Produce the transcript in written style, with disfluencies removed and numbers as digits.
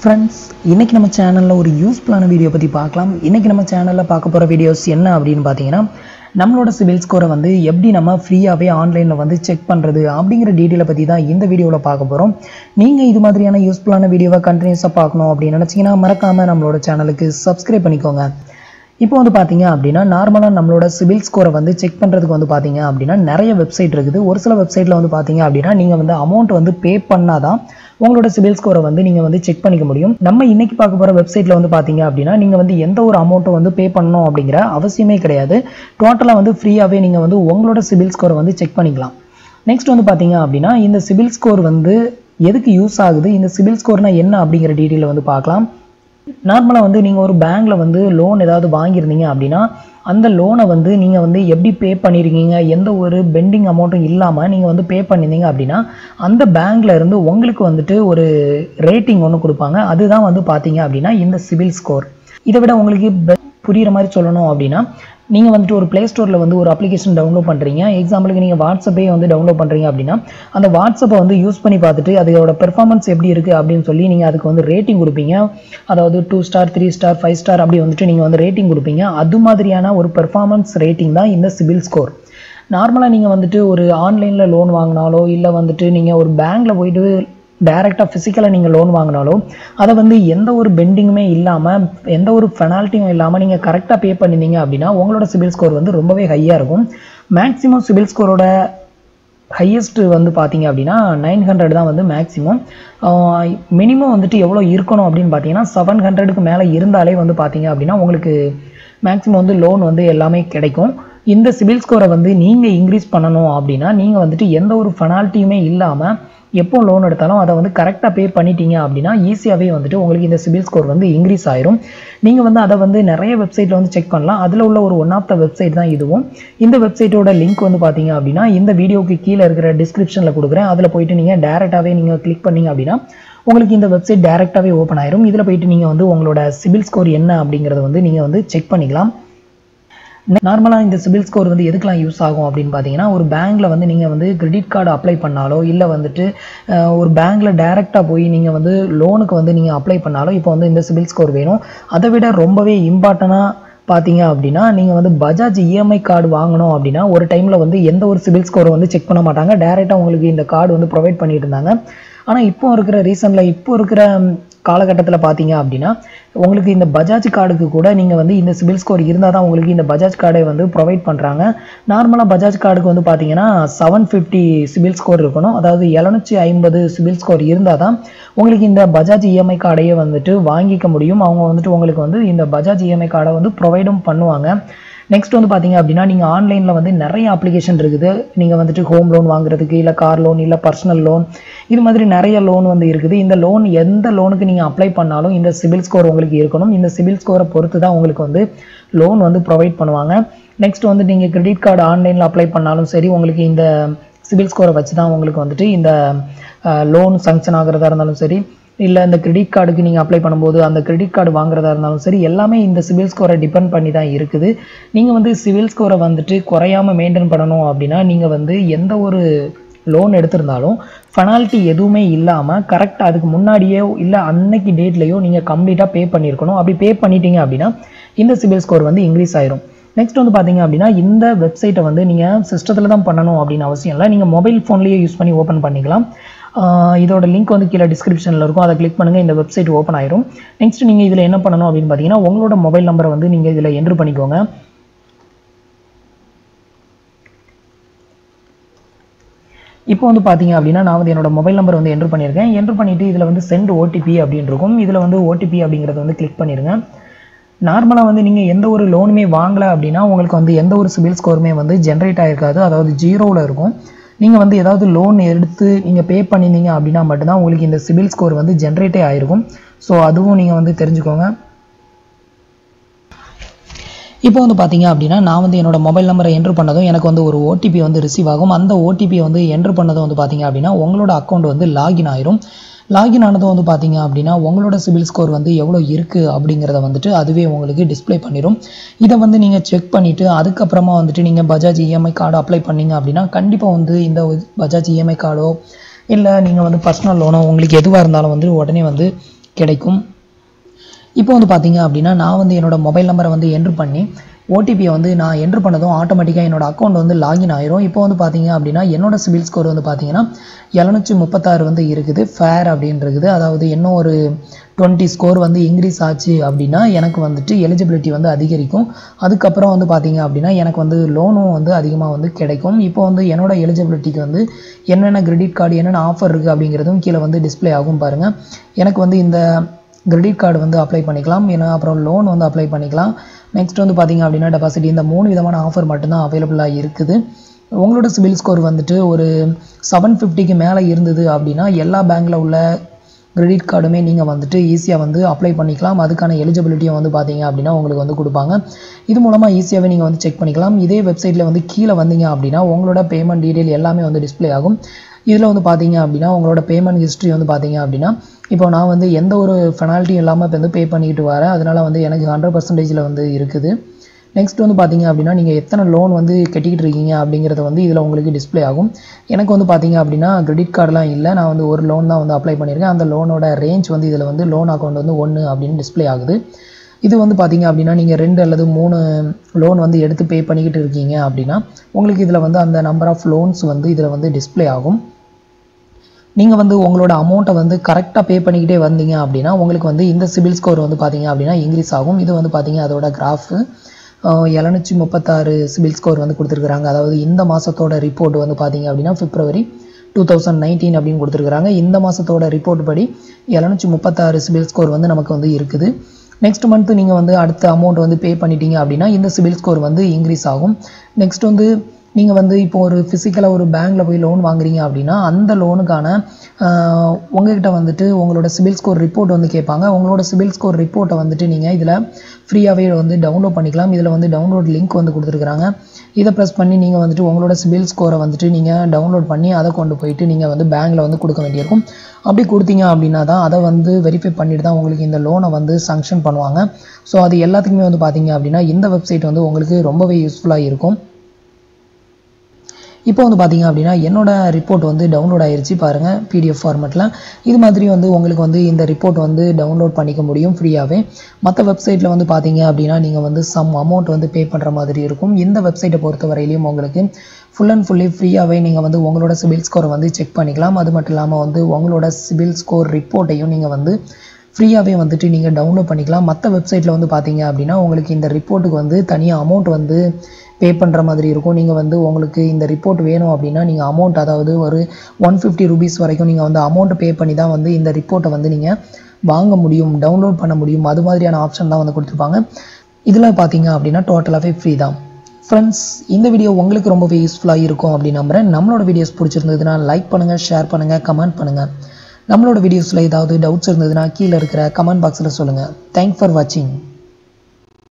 Friends, இன்றைக்கி நம்ம சேனலில் ஒரு யூஸ்ஃபுல்லான வீடியோ பற்றி பார்க்கலாம். இன்றைக்கி நம்ம சேனலில் பார்க்க போகிற வீடியோஸ் என்ன அப்படின்னு பார்த்தீங்கன்னா, நம்மளோட சிபில் ஸ்கோரை வந்து எப்படி நம்ம ஃப்ரீயாகவே ஆன்லைனில் வந்து செக் பண்ணுறது அப்படிங்கிற டீட்டெயிலை பற்றி தான் இந்த வீடியோவில் பார்க்க போகிறோம். நீங்கள் இது மாதிரியான யூஸ்ஃபுல்லான வீடியோவை கண்டினியூஸாக பார்க்கணும் அப்படின்னு நினச்சிங்கன்னா மறக்காமல் நம்மளோட சேனலுக்கு சப்ஸ்கிரைப் பண்ணிக்கோங்க. இப்போ வந்து பார்த்தீங்க அப்படின்னா, நார்மலாக நம்மளோட சிபில் ஸ்கோரை வந்து செக் பண்ணுறதுக்கு வந்து பார்த்தீங்க அப்படின்னா நிறைய வெப்சைட் இருக்குது. ஒரு சில வெப்சைட்டில் வந்து பார்த்தீங்க அப்படின்னா நீங்கள் வந்து அமௌண்ட் வந்து பே பண்ணால் தான் உங்களோட சிபில் ஸ்கோரை வந்து நீங்கள் வந்து செக் பண்ணிக்க முடியும். நம்ம இன்றைக்கி பார்க்க போகிற வெப்சைட்டில் வந்து பார்த்தீங்க அப்படின்னா நீங்கள் வந்து எந்த ஒரு அமௌண்ட்டை வந்து பே பண்ணணும் அப்படிங்கிற அவசியமே கிடையாது. டோட்டலாக வந்து ஃப்ரீயாகவே நீங்கள் வந்து உங்களோட சிபில் ஸ்கோரை வந்து செக் பண்ணிக்கலாம். நெக்ஸ்ட் வந்து பார்த்தீங்க அப்படின்னா, இந்த சிபில் ஸ்கோர் வந்து எதுக்கு யூஸ் ஆகுது, இந்த சிபில் ஸ்கோர்னால் என்ன அப்படிங்கிற டீட்டெயிலை வந்து பார்க்கலாம். நார்மலாக வந்து நீங்கள் ஒரு பேங்க்கில் வந்து லோன் ஏதாவது வாங்கியிருந்தீங்க அப்படின்னா அந்த லோனை வந்து நீங்கள் வந்து எப்படி பே பண்ணியிருக்கீங்க, எந்த ஒரு பெண்டிங் அமௌண்ட்டும் இல்லாமல் நீங்கள் வந்து பே பண்ணியிருந்தீங்க அப்படின்னா அந்த பேங்க்கில் இருந்து உங்களுக்கு வந்துட்டு ஒரு ரேட்டிங் ஒன்று கொடுப்பாங்க. அதுதான் வந்து பார்த்தீங்க அப்படின்னா இந்த சிபில் ஸ்கோர். இதை விட உங்களுக்கு புரிகிற மாதிரி சொல்லணும் அப்படின்னா, நீங்கள் வந்துட்டு ஒரு ப்ளே ஸ்டோரில் வந்து ஒரு அப்ளிகேஷன் டவுன்லோட் பண்ணுறீங்க. எக்ஸாம்பிளுக்கு நீங்கள் வாட்ஸ்அப்பே வந்து டவுன்லோட் பண்ணுறீங்க அப்படின்னா அந்த வாட்ஸ்அப்பை வந்து யூஸ் பண்ணி பார்த்துட்டு அதோட பெர்ஃபார்மன்ஸ் எப்படி இருக்குது அப்படின்னு சொல்லி நீங்கள் அதுக்கு வந்து ரேட்டிங் கொடுப்பீங்க. அதாவது 2 ஸ்டார் 3 ஸ்டார் 5 ஸ்டார் அப்படி வந்துட்டு நீங்கள் வந்து ரேட்டிங் கொடுப்பீங்க. அது மாதிரியான ஒரு பெர்ஃபார்மன்ஸ் ரேட்டிங் தான் இந்த சிபில் ஸ்கோர். நார்மலாக நீங்கள் வந்துட்டு ஒரு ஆன்லைனில் லோன் வாங்கினாலோ இல்லை வந்துட்டு நீங்கள் ஒரு பேங்க்கில் போயிட்டு டைரெக்டாக ஃபிசிக்கலாக நீங்கள் லோன் வாங்கினாலும் அதை வந்து எந்த ஒரு பெண்டிங்குமே இல்லாமல் எந்த ஒரு பெனால்ட்டியும் இல்லாமல் நீங்கள் கரெக்டாக பே பண்ணியிருந்தீங்க அப்படின்னா உங்களோட சிபில் ஸ்கோர் வந்து ரொம்பவே ஹையாக இருக்கும். மேக்ஸிமம் சிபில் ஸ்கோரோட ஹையஸ்ட்டு வந்து பார்த்தீங்க அப்படின்னா 900 தான் வந்து மேக்ஸிமம். மினிமம் வந்துட்டு எவ்வளோ இருக்கணும் அப்படின்னு பார்த்தீங்கன்னா 700க்கு மேலே இருந்தாலே வந்து பார்த்தீங்க அப்படின்னா உங்களுக்கு மேக்ஸிமம் வந்து லோன் வந்து எல்லாமே கிடைக்கும். இந்த சிபில் ஸ்கோரை வந்து நீங்கள் இன்க்ரீஸ் பண்ணணும் அப்படின்னா நீங்கள் வந்துட்டு எந்த ஒரு பெனால்ட்டியுமே இல்லாமல் எப்போ லோன் எடுத்தாலும் அதை வந்து கரெக்டாக பே பண்ணிட்டீங்க அப்படின்னா ஈஸியாகவே வந்துட்டு உங்களுக்கு இந்த சிபில் ஸ்கோர் வந்து இன்க்ரீஸ் ஆயிரும். நீங்கள் வந்து அதை வந்து நிறைய வெப்சைட்டில் வந்து செக் பண்ணலாம். அதில் உள்ள ஒரு ஒன் ஆஃப் த வெப்சைட் தான் இதுவும். இந்த வெப்சைட்டோட லிங்க் வந்து பார்த்தீங்க அப்படின்னா இந்த வீடியோக்கு கீழே இருக்கிற டிஸ்கிரிப்ஷனில் கொடுக்குறேன். அதில் போயிட்டு நீங்கள் டேரெக்டாகவே நீங்கள் கிளிக் பண்ணிங்க அப்படின்னா உங்களுக்கு இந்த வெப்சைட் டேரெக்டாகவே ஓப்பன் ஆயிரும். இதில் போயிட்டு நீங்கள் வந்து உங்களோட சிபில் ஸ்கோர் என்ன அப்படிங்கிறத வந்து நீங்கள் வந்து செக் பண்ணிக்கலாம். நார்மலாக இந்த சிபில் ஸ்கோர் வந்து எதுக்கெலாம் யூஸ் ஆகும் அப்படின்னு பார்த்தீங்கன்னா, ஒரு பேங்க்கில் வந்து நீங்கள் வந்து கிரெடிட் கார்டு அப்ளை பண்ணாலோ இல்லை வந்துட்டு ஒரு பேங்க்கில் டைரெக்டாக போய் நீங்கள் வந்து லோனுக்கு வந்து நீங்கள் அப்ளை பண்ணாலோ இப்போ வந்து இந்த சிபில் ஸ்கோர் வேணும். அதை விட ரொம்பவே இம்பார்ட்டண்ட்டாக பார்த்தீங்க அப்படின்னா நீங்கள் வந்து பஜாஜ் இஎம்ஐ கார்டு வாங்கணும் அப்படின்னா ஒரு டைமில் வந்து எந்த ஒரு சிபில் ஸ்கோரை வந்து செக் பண்ண மாட்டாங்க. டைரெக்டாக உங்களுக்கு இந்த கார்டு வந்து ப்ரொவைட் பண்ணிட்டு இருந்தாங்க. ஆனால் இப்போ இருக்கிற காலகட்டத்தில் பார்த்தீங்க அப்படின்னா உங்களுக்கு இந்த பஜாஜ் கார்டுக்கு கூட நீங்கள் வந்து இந்த சிபில் ஸ்கோர் இருந்தால் தான் உங்களுக்கு இந்த பஜாஜ் கார்டை வந்து ப்ரொவைட் பண்ணுறாங்க. நார்மலாக பஜாஜ் கார்டுக்கு வந்து பார்த்தீங்கன்னா 750 சிபில் ஸ்கோர் இருக்கணும். அதாவது 750 சிபில் ஸ்கோர் இருந்தால் தான் உங்களுக்கு இந்த பஜாஜ் இஎம்ஐ கார்டையே வந்துட்டு வாங்கிக்க முடியும். அவங்க வந்துட்டு உங்களுக்கு வந்து இந்த பஜாஜ் இஎம்ஐ கார்டை வந்து ப்ரொவைடும் பண்ணுவாங்க. நெக்ஸ்ட் வந்து பார்த்தீங்க அப்படின்னா நீங்கள் ஆன்லைனில் வந்து நிறைய அப்ளிகேஷன் இருக்குது. நீங்கள் வந்துட்டு ஹோம் லோன் வாங்குறதுக்கு இல்லை கார் லோன் இல்லை பர்சனல் லோன் இது மாதிரி நிறைய லோன் வந்து இருக்குது. இந்த லோன் எந்த லோனுக்கு நீங்கள் அப்ளை பண்ணாலும் இந்த சிபில் ஸ்கோர் உங்களுக்கு இருக்கணும். இந்த சிபில் ஸ்கோரை பொறுத்து தான் உங்களுக்கு வந்து லோன் வந்து ப்ரொவைட் பண்ணுவாங்க. நெக்ஸ்ட் வந்து நீங்கள் கிரெடிட் கார்டு ஆன்லைனில் அப்ளை பண்ணாலும் சரி உங்களுக்கு இந்த சிபில் ஸ்கோரை வச்சு தான் உங்களுக்கு வந்துட்டு இந்த லோன் சாங்ஷன் ஆகிறதா இருந்தாலும் சரி இல்லை இந்த கிரெடிட் கார்டுக்கு நீங்கள் அப்ளை பண்ணும்போது அந்த கிரெடிட் கார்டு வாங்குறதா இருந்தாலும் சரி எல்லாமே இந்த சிபில் ஸ்கோரை டிபெண்ட் பண்ணி தான் இருக்குது. நீங்கள் வந்து சிபில் ஸ்கோரை வந்துட்டு குறையாமல் மெயின்டைன் பண்ணணும் அப்படின்னா நீங்கள் வந்து எந்த ஒரு லோன் எடுத்திருந்தாலும் பெனால்ட்டி எதுவுமே இல்லாமல் கரெக்டாக அதுக்கு முன்னாடியோ இல்லை அன்னைக்கு டேட்லேயோ நீங்கள் கம்ப்ளீட்டாக பே பண்ணியிருக்கணும். அப்படி பே பண்ணிட்டீங்க அப்படின்னா இந்த சிபில் ஸ்கோர் வந்து இன்க்ரீஸ் ஆயிரும். நெக்ஸ்ட் வந்து பார்த்தீங்க அப்படின்னா இந்த வெப்சைட்டை வந்து நீங்கள் சிஸ்டத்தில் தான் பண்ணணும் அப்படின்னு அவசியம் இல்லை. நீங்கள் மொபைல் ஃபோன்லேயே யூஸ் பண்ணி ஓப்பன் பண்ணிக்கலாம். இதோட லிங்க் வந்து கீழே டிஸ்கிரிப்ஷனில் இருக்கும். அதை கிளிக் பண்ணுங்கள், இந்த வெப்சைட் ஓப்பன் ஆயிரும். நெக்ஸ்ட் நீங்கள் இதில் என்ன பண்ணணும் அப்படின்னு பார்த்தீங்கன்னா உங்களோட மொபைல் நம்பரை வந்து நீங்கள் இதில் என்ட்ரு பண்ணிக்கோங்க. இப்போ வந்து பார்த்தீங்க அப்படின்னா நான் வந்து என்னோட மொபைல் நம்பர் வந்து என்ட்ரு பண்ணியிருக்கேன். என்ட்ரு பண்ணிவிட்டு இதில் வந்து சென்ட் ஓடிபி அப்படின்னு இருக்கும். இதில் வந்து ஓடிபி அப்படிங்கிறத வந்து கிளிக் பண்ணிடுங்க. நார்மலாக வந்து நீங்கள் எந்த ஒரு லோனுமே வாங்கலை அப்படின்னா உங்களுக்கு வந்து எந்த ஒரு சிபில் ஸ்கோருமே வந்து ஜென்ரேட் ஆகிருக்காது. அதாவது 0ல் இருக்கும். நீங்கள் வந்து ஏதாவது லோன் எடுத்து நீங்கள் பே பண்ணியிருந்தீங்க அப்படின்னா மட்டும்தான் உங்களுக்கு இந்த சிபில் ஸ்கோர் வந்து ஜென்ரேட்டே ஆகிருக்கும். ஸோ அதுவும் நீங்கள் வந்து தெரிஞ்சுக்கோங்க. இப்போ வந்து பார்த்தீங்க அப்படின்னா நான் வந்து என்னோட மொபைல் நம்பரை என்ட்ரு பண்ணதும் எனக்கு வந்து ஒரு ஓடிபி வந்து ரிசீவ் ஆகும். அந்த ஓடிபியை வந்து என்ட்ரு பண்ணதும் வந்து பார்த்தீங்க அப்படின்னா உங்களோட அக்கௌண்ட் வந்து லாகின் ஆயிரும். லாகின் ஆனதும் வந்து பார்த்தீங்க அப்படின்னா உங்களோட சிபில் ஸ்கோர் வந்து எவ்வளோ இருக்குது அப்படிங்கிறத வந்துட்டு அதுவே உங்களுக்கு டிஸ்பிளே பண்ணிடும். இதை வந்து நீங்கள் செக் பண்ணிவிட்டு அதுக்கப்புறமா வந்துட்டு நீங்கள் பஜாஜ் இஎம்ஐ கார்டு அப்ளை பண்ணிங்க அப்படின்னா கண்டிப்பாக வந்து இந்த பஜாஜ் இஎம்ஐ கார்டோ இல்லை நீங்கள் வந்து பர்சனல் லோனோ உங்களுக்கு எதுவாக இருந்தாலும் வந்து உடனே வந்து கிடைக்கும். இப்போ வந்து பார்த்தீங்க அப்படின்னா நான் வந்து என்னோட மொபைல் நம்பரை வந்து என்ட்ரு பண்ணி ஓடிபியை வந்து நான் என்ட்ரு பண்ணதும் ஆட்டோமேட்டிக்காக என்னோட அக்கௌண்ட் வந்து லாகின் ஆயிரும். இப்போ வந்து பார்த்தீங்க அப்படின்னா என்னோட சிபில் ஸ்கோர் வந்து பார்த்தீங்கன்னா 736 வந்து இருக்குது, ஃபேர் அப்படின்னு இருக்குது. அதாவது இன்னும் ஒரு 20 ஸ்கோர் வந்து இன்க்ரீஸ் ஆச்சு அப்படின்னா எனக்கு வந்துட்டு எலிஜிபிலிட்டி வந்து அதிகரிக்கும். அதுக்கப்புறம் வந்து பார்த்தீங்க அப்படின்னா எனக்கு வந்து லோனும் வந்து அதிகமாக வந்து கிடைக்கும். இப்போ வந்து என்னோட எலிஜிபிலிட்டிக்கு வந்து என்னென்ன கிரெடிட் கார்டு என்னென்ன ஆஃபர் இருக்குது அப்படிங்கிறதும் கீழே வந்து டிஸ்பிளே ஆகும் பாருங்கள். எனக்கு வந்து இந்த கிரெடிட் கார்டு வந்து அப்ளை பண்ணிக்கலாம், ஏன்னா அப்புறம் லோன் வந்து அப்ளை பண்ணிக்கலாம். நெக்ஸ்ட் வந்து பார்த்தீங்க அப்படின்னா டெபாசிட், இந்த 3 விதமான ஆஃபர் மட்டும்தான் அவைலபிளாக இருக்குது. உங்களோட சிபில் ஸ்கோர் வந்துட்டு ஒரு 750க்கு மேலே இருந்தது அப்படின்னா எல்லா பேங்க்கில் உள்ள கிரெடிட் கார்டுமே நீங்கள் வந்துட்டு ஈஸியாக வந்து அப்ளை பண்ணிக்கலாம். அதுக்கான எலிஜிபிலிட்டியும் வந்து பார்த்தீங்க அப்படின்னா உங்களுக்கு வந்து கொடுப்பாங்க. இது மூலமாக ஈஸியாகவே நீங்கள் வந்து செக் பண்ணிக்கலாம். இதே வெப்சைட்டில் வந்து கீழே வந்தீங்க அப்படின்னா உங்களோட பேமெண்ட் டீட்டெயில் எல்லாமே வந்து டிஸ்பிளே ஆகும். இதில் வந்து பார்த்தீங்க அப்படின்னா உங்களோட பேமெண்ட் ஹிஸ்ட்ரி வந்து பார்த்தீங்க அப்படின்னா இப்போ நான் வந்து எந்த ஒரு பெனால்ட்டியும் இல்லாமல் இப்போ வந்து பே பண்ணிக்கிட்டு வரேன். அதனால் வந்து எனக்கு 100% வந்து இருக்குது. நெக்ஸ்ட் வந்து பார்த்தீங்க அப்படின்னா நீங்கள் எத்தனை லோன் வந்து கட்டிக்கிட்டு இருக்கீங்க அப்படிங்கிறத வந்து இதில் உங்களுக்கு டிஸ்பிளே ஆகும். எனக்கு வந்து பார்த்தீங்க அப்படின்னா கிரெடிட் கார்டெலாம் இல்லை, நான் வந்து ஒரு லோன் தான் வந்து அப்ளை பண்ணியிருக்கேன். அந்த லோனோட ரேஞ்ச் வந்து இதில் வந்து லோன் அக்கௌண்ட் வந்து 1 அப்படின்னு டிஸ்பிளே ஆகுது. இது வந்து பார்த்தீங்க அப்படின்னா நீங்கள் 2 அல்லது 3 லோன் வந்து எடுத்து பே பண்ணிக்கிட்டு இருக்கீங்க அப்படின்னா உங்களுக்கு இதில் வந்து அந்த நம்பர் ஆஃப் லோன்ஸ் வந்து இதில் வந்து டிஸ்பிளே ஆகும். நீங்கள் வந்து உங்களோட அமௌண்ட்டை வந்து கரெக்டாக பே பண்ணிக்கிட்டே வந்தீங்க அப்படின்னா உங்களுக்கு வந்து இந்த சிபில் ஸ்கோர் வந்து பார்த்தீங்க அப்படின்னா இன்க்ரீஸ் ஆகும். இது வந்து பார்த்தீங்க அதோட கிராஃபு 736 சிபில் ஸ்கோர் வந்து கொடுத்துருக்குறாங்க. அதாவது இந்த மாதத்தோட ரிப்போர்ட் வந்து பார்த்தீங்க அப்படின்னா February 2019 அப்படின்னு கொடுத்துருக்குறாங்க. இந்த மாதத்தோட ரிப்போர்ட் படி 736 சிபில் ஸ்கோர் வந்து நமக்கு வந்து இருக்குது. நெக்ஸ்ட் மந்த்து நீங்கள் வந்து அடுத்த அமௌண்ட் வந்து பே பண்ணிட்டீங்க அப்படின்னா இந்த சிபில் ஸ்கோர் வந்து இன்க்ரீஸ் ஆகும். நெக்ஸ்ட் வந்து நீங்கள் வந்து இப்போ ஒரு ஃபிசிக்கலாக ஒரு பேங்க்கில் போய் லோன் வாங்குறீங்க அப்படின்னா அந்த லோனுக்கான உங்கள்கிட்ட வந்துட்டு உங்களோட சிபில் ஸ்கோர் ரிப்போர்ட் வந்து கேட்பாங்க. உங்களோட சிபில் ஸ்கோர் ரிப்போர்ட்டை வந்துட்டு நீங்கள் இதில் ஃப்ரீயாகவே வந்து டவுன்லோட் பண்ணிக்கலாம். இதில் வந்து டவுன்லோட் லிங்க் வந்து கொடுத்துருக்குறாங்க. இதை ப்ரெஸ் பண்ணி நீங்கள் வந்துட்டு உங்களோட சிபில் ஸ்கோரை வந்துட்டு நீங்கள் டவுன்லோட் பண்ணி அதை கொண்டு போயிட்டு நீங்கள் வந்து பேங்க்கில் வந்து கொடுக்க வேண்டியிருக்கும். அப்படி கொடுத்தீங்க அப்படின்னா தான் அதை வந்து வெரிஃபை பண்ணிட்டு தான் உங்களுக்கு இந்த லோனை வந்து சாங்ஷன் பண்ணுவாங்க. ஸோ அது எல்லாத்துக்குமே வந்து பார்த்தீங்க அப்படின்னா இந்த வெப்சைட் வந்து உங்களுக்கு ரொம்பவே யூஸ்ஃபுல்லாக இருக்கும். இப்போ வந்து பார்த்தீங்க அப்படின்னா என்னோட ரிப்போர்ட் வந்து டவுன்லோட் ஆயிருச்சு பாருங்கள் PDF ஃபார்மேட்டில். இது மாதிரி வந்து உங்களுக்கு வந்து இந்த ரிப்போர்ட் வந்து டவுன்லோட் பண்ணிக்க முடியும் ஃப்ரீயாகவே. மற்ற வெப்சைட்டில் வந்து பார்த்தீங்க அப்படின்னா நீங்கள் வந்து சம் அமௌண்ட் வந்து பே பண்ணுற மாதிரி இருக்கும். இந்த வெப்சைட்டை பொறுத்த வரையிலையும் உங்களுக்கு ஃபுல் அண்ட் ஃபுல்லி ஃப்ரீயாகவே நீங்கள் வந்து உங்களோட சிபில் ஸ்கோரை வந்து செக் பண்ணிக்கலாம். அது மட்டும் இல்லாமல் வந்து உங்களோட சிபில் ஸ்கோர் ரிப்போர்ட்டையும் நீங்கள் வந்து ஃப்ரீயாகவே வந்துட்டு நீங்கள் டவுன்லோட் பண்ணிக்கலாம். மற்ற வெப்சைட்டில் வந்து பார்த்தீங்க அப்படின்னா உங்களுக்கு இந்த ரிப்போர்ட்டுக்கு வந்து தனியாக அமௌண்ட் வந்து பே பண்ணுற மாதிரி இருக்கும். நீங்கள் வந்து உங்களுக்கு இந்த ரிப்போர்ட் வேணும் அப்படின்னா நீங்கள் அமௌண்ட், அதாவது ஒரு 150 ரூபீஸ் வரைக்கும் நீங்கள் வந்து அமௌண்ட் பே பண்ணி தான் வந்து இந்த ரிப்போர்ட்டை வந்து நீங்கள் வாங்க முடியும், டவுன்லோட் பண்ண முடியும். அது மாதிரியான ஆப்ஷன் தான் வந்து கொடுத்துருப்பாங்க. இதில் பார்த்தீங்க அப்படின்னா டோட்டலாகவே ஃப்ரீ தான். ஃப்ரெண்ட்ஸ், இந்த வீடியோ உங்களுக்கு ரொம்பவே யூஸ்ஃபுல்லாக இருக்கும் அப்படின்னு நம்புகிறேன். நம்மளோட வீடியோஸ் பிடிச்சிருந்ததுன்னா லைக் பண்ணுங்கள், ஷேர் பண்ணுங்கள், கமெண்ட் பண்ணுங்கள். நம்மளோட வீடியோஸில் ஏதாவது டவுட்ஸ் இருந்ததுன்னா கீழே இருக்கிற கமெண்ட் பாக்ஸில் சொல்லுங்கள். தேங்க்ஸ் ஃபார் வாட்சிங்.